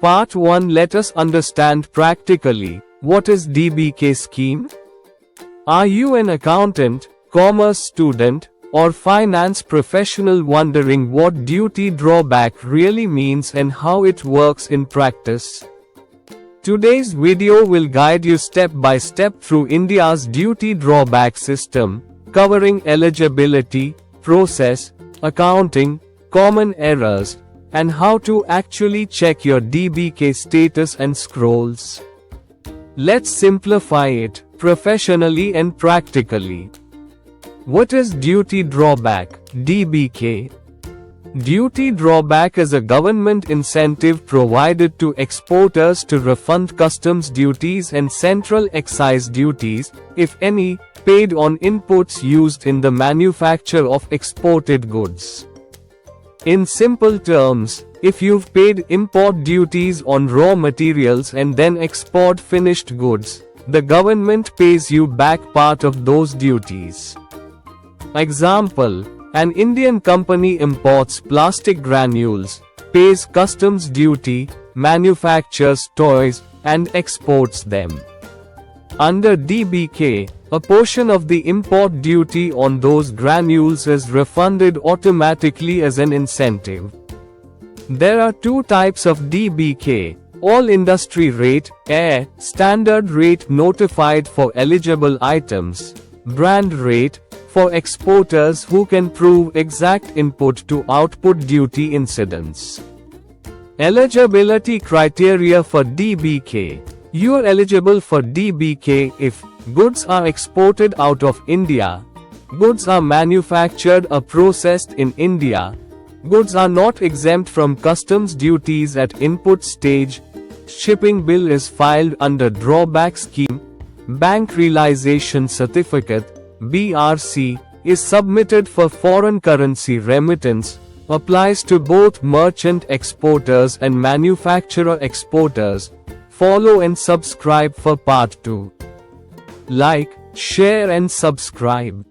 Part 1. Let us understand practically, what is DBK scheme? Are you an accountant, commerce student, or finance professional wondering what duty drawback really means and how it works in practice? Today's video will guide you step by step through India's duty drawback system, covering eligibility, process, accounting, common errors, and how to actually check your DBK status and scrolls. Let's simplify it, professionally and practically. What is duty drawback, DBK? Duty drawback is a government incentive provided to exporters to refund customs duties and central excise duties, if any, paid on inputs used in the manufacture of exported goods. In simple terms, if you've paid import duties on raw materials and then export finished goods, the government pays you back part of those duties. Example: an Indian company imports plastic granules, pays customs duty, manufactures toys, and exports them. Under DBK, a portion of the import duty on those granules is refunded automatically as an incentive. There are two types of DBK: all industry rate, AIR, standard rate notified for eligible items, brand rate, for exporters who can prove exact input to output duty incidence. Eligibility criteria for DBK. You are eligible for DBK if goods are exported out of India, goods are manufactured or processed in India, goods are not exempt from customs duties at input stage, shipping bill is filed under drawback scheme, bank realization certificate (BRC) is submitted for foreign currency remittance, applies to both merchant exporters and manufacturer exporters. Follow and subscribe for part 2. Like, share and subscribe.